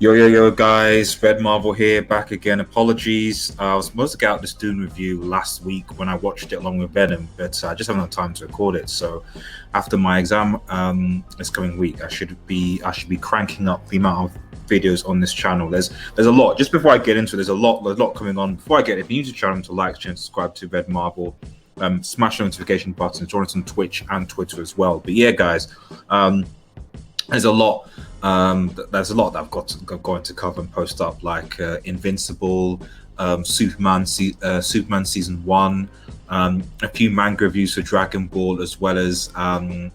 Yo, guys, Red Marvel here, back again. Apologies. I was supposed to get out this Dune review last week when I watched it along with Venom, but I just haven't had time to record it. So after my exam this coming week, I should be cranking up the amount of videos on this channel. There's a lot. Just before I get into it, there's a lot coming on. Before I get it, if you're new to the channel, to like, share, and subscribe to Red Marvel. Smash the notification button, join us on Twitch and Twitter as well. But yeah, guys, there's a lot. There's a lot that I've going to cover and post up, like Invincible, Superman season 1, a few manga reviews for Dragon Ball, as well as the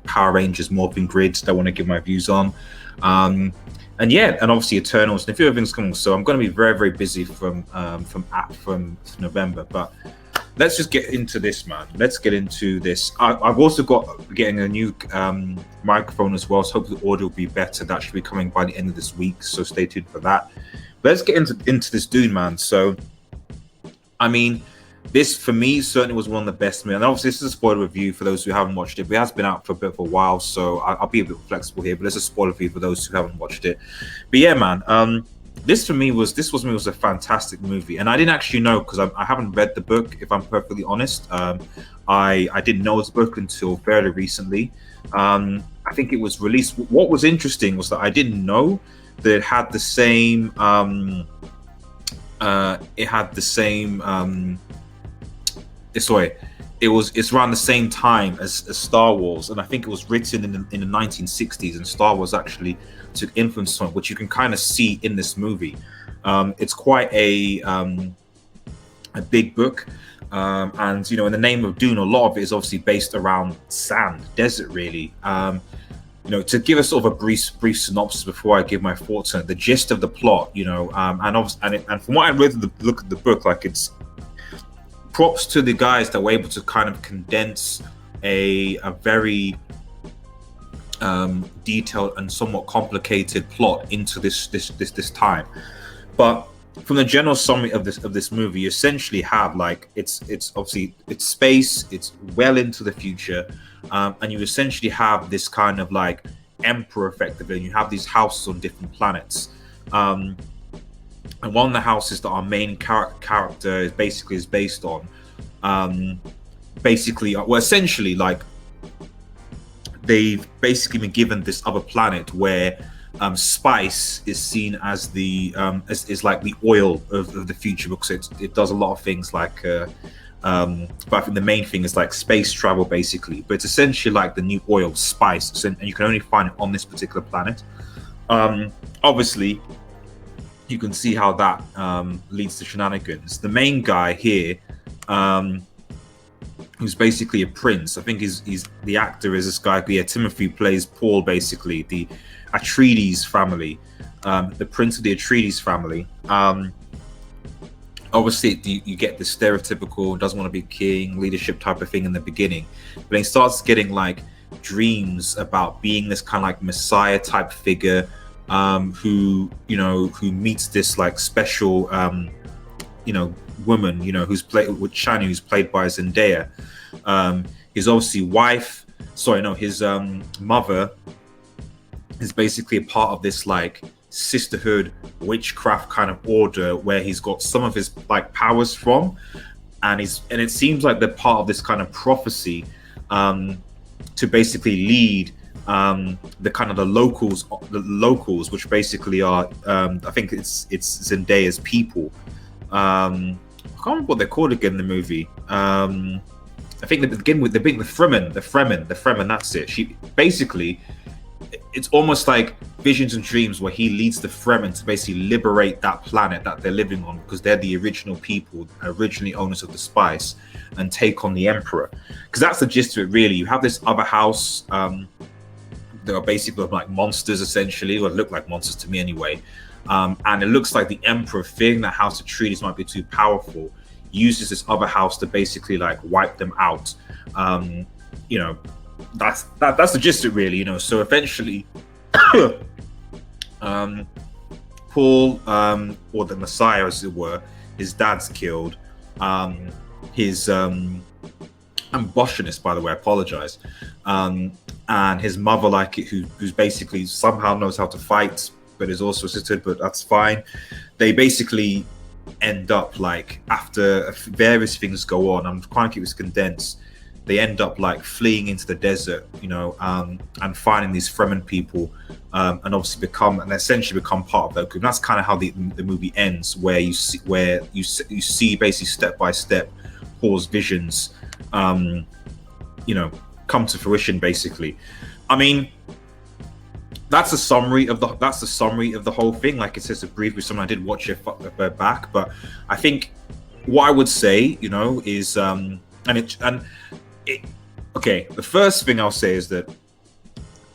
Power Rangers Morphing Grids that I want to give my views on. And yeah, and obviously Eternals and a few other things coming. So I'm going to be very, very busy from November. But let's just get into this, man. Let's get into this. I've also getting a new microphone as well, so hopefully the audio will be better. That should be coming by the end of this week, so stay tuned for that. But let's get into this Dune, man. So, I mean, this for me certainly was one of the best. And obviously, this is a spoiler review for those who haven't watched it. But it has been out for a bit of a while, so I'll be a bit flexible here. But there's a spoiler review for those who haven't watched it. But yeah, man. This was a fantastic movie, and I didn't actually know because I haven't read the book. If I'm perfectly honest, I didn't know this book until fairly recently. I think it was released. What was interesting was that I didn't know that it had the same. It's around the same time as Star Wars, and I think it was written in the 1960s, and Star Wars actually took influence from it, which you can kind of see in this movie. It's quite a big book, and in the name of Dune, a lot of it is obviously based around sand, desert, really. To give us sort of a brief synopsis before I give my thoughts on it, the gist of the plot, and from what I read, look at the book, like it's. Props to the guys that were able to kind of condense a very detailed and somewhat complicated plot into this time. But from the general summary of this movie, you essentially have like it's obviously it's space, it's well into the future, and you essentially have this kind of like emperor effectively, and you have these houses on different planets. And one of the houses that our main character is based on, essentially, like they've basically been given this other planet where spice is seen as the is like the oil of the future, because it does a lot of things like. But I think the main thing is like space travel, basically. But it's essentially like the new oil, spice, and you can only find it on this particular planet. Obviously. You can see how that leads to shenanigans. The main guy here, who's basically a prince. I think he's the actor is this guy. Yeah, Timothee plays Paul, basically the Atreides family, the prince of the Atreides family. Obviously, you get the stereotypical doesn't want to be king, leadership type of thing in the beginning, but he starts getting like dreams about being this kind of like messiah type figure. Who meets this like special woman who's played with Shani, who's played by Zendaya. His obviously his mother is basically a part of this like sisterhood witchcraft kind of order where he's got some of his like powers from, and it seems like they're part of this kind of prophecy to basically lead the locals, which basically are I think it's Zendaya's people. I can't remember what they're called again in the movie. I think they begin with the Fremen. That's it. She basically, it's almost like visions and dreams where he leads the Fremen to basically liberate that planet that they're living on, because they're the original people, originally owners of the spice, and take on the Emperor. Because that's the gist of it, really. You have this other house. They are basically like monsters, essentially, or look like monsters to me anyway. And it looks like the Emperor, fearing that House Atreides might be too powerful, uses this other house to basically like wipe them out. That's the gist of it, really. So eventually, Paul, or the Messiah, as it were, his dad's killed. His I'm Bostonist, by the way. I apologize. and his mother, like who's basically somehow knows how to fight, but is also assisted, but that's fine. They basically end up like, after various things go on, I'm trying to keep this condensed, they end up like fleeing into the desert, and finding these Fremen people, and obviously essentially become part of their group. And that's kind of how the movie ends, where you see basically step by step Paul's visions, come to fruition. Basically, I mean, that's the summary of the whole thing. Like, it says a brief with someone. I did watch it back, but I think what I would say, is okay. The first thing I'll say is that,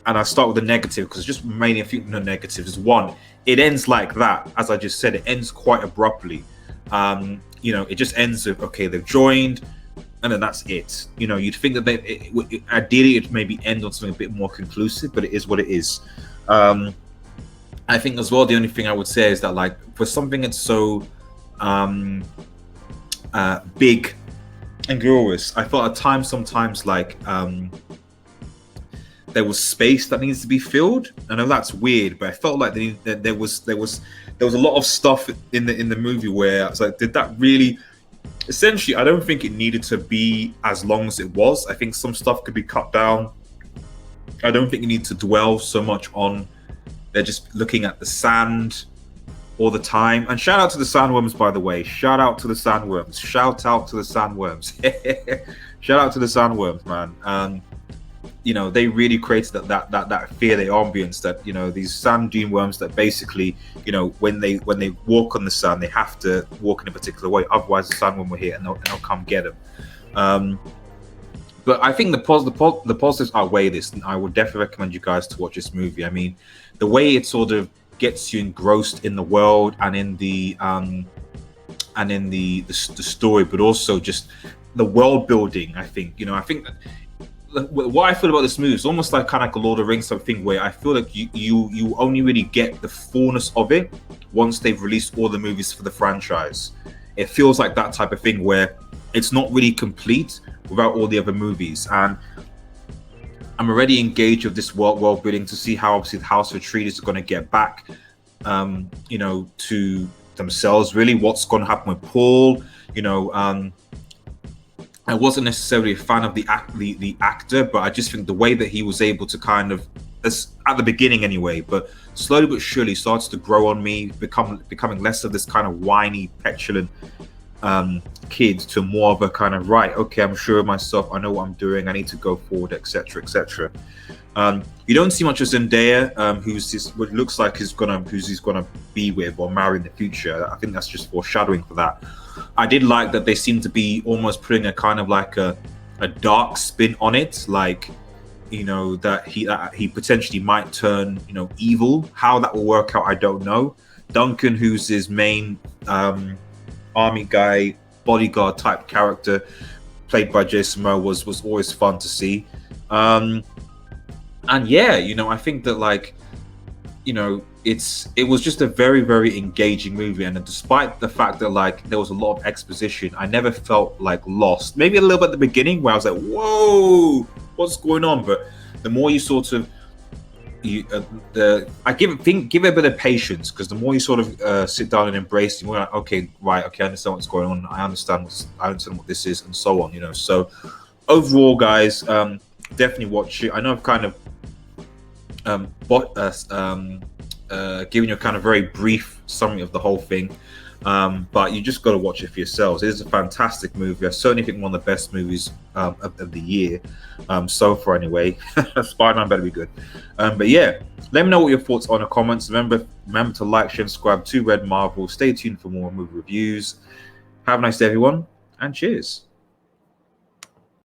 and I'll start with the negative, because just mainly a few negatives. Is one, it ends like that. As I just said, it ends quite abruptly. It just ends with, okay, they've joined, and then that's it. You'd think that ideally it maybe end on something a bit more conclusive, but it is what it is. I think as well, the only thing I would say is that, like, for something that's so big and glorious, I thought at times, sometimes, like, there was space that needs to be filled. I know that's weird, but I felt like there was a lot of stuff in the movie where I was like, did that really? Essentially, I don't think it needed to be as long as it was. I think some stuff could be cut down. I don't think you need to dwell so much on they're just looking at the sand all the time. And shout out to the sandworms, by the way. Shout out to the sandworms. Shout out to the sandworms. Shout out to the sandworms, man. They really created that fear, the ambience, that these sand dune worms that basically, when they walk on the sand, they have to walk in a particular way, otherwise the sandworm will hit and they'll come get them. But I think the positives outweigh this, and I would definitely recommend you guys to watch this movie. I mean, the way it sort of gets you engrossed in the world and in the story, but also just the world building. I think what I feel about this movie is almost like kind of like a Lord of the Rings type thing, where I feel like you only really get the fullness of it once they've released all the movies for the franchise. It feels like that type of thing where it's not really complete without all the other movies. And I'm already engaged with this world building to see how obviously the House of Atreides are going to get back, to themselves. Really, what's going to happen with Paul? I wasn't necessarily a fan of the actor, but I just think the way that he was able to kind of, at the beginning anyway, but slowly but surely starts to grow on me, becoming less of this kind of whiny, petulant kid to more of a kind of, right, okay, I'm sure of myself, I know what I'm doing, I need to go forward, etc., etc. You don't see much of Zendaya, who's this, what looks like he's gonna be with or marry in the future. I think that's just foreshadowing for that. I did like that they seem to be almost putting a kind of like a dark spin on it, like, that he potentially might turn, evil. How that will work out, I don't know. Duncan, who's his main army guy, bodyguard type character, played by Jason Momoa, was always fun to see. And yeah, I think that, like, it was just a very, very engaging movie, and despite the fact that, like, there was a lot of exposition, I never felt like lost. Maybe a little bit at the beginning where I was like, whoa, what's going on? But the more you sort of I give it a bit of patience, because the more you sort of sit down and embrace it, you're like, okay, right, okay, I understand what's going on, I understand what this is, and so on. So overall, guys, definitely watch it. I know I've kind of giving you a kind of very brief summary of the whole thing, but you just got to watch it for yourselves. It is a fantastic movie. I certainly think one of the best movies of the year so far anyway. Spider-Man better be good. But yeah, let me know what your thoughts are in the comments. Remember to like, share, and subscribe to Red Marvel. Stay tuned for more movie reviews. Have a nice day, everyone, and cheers.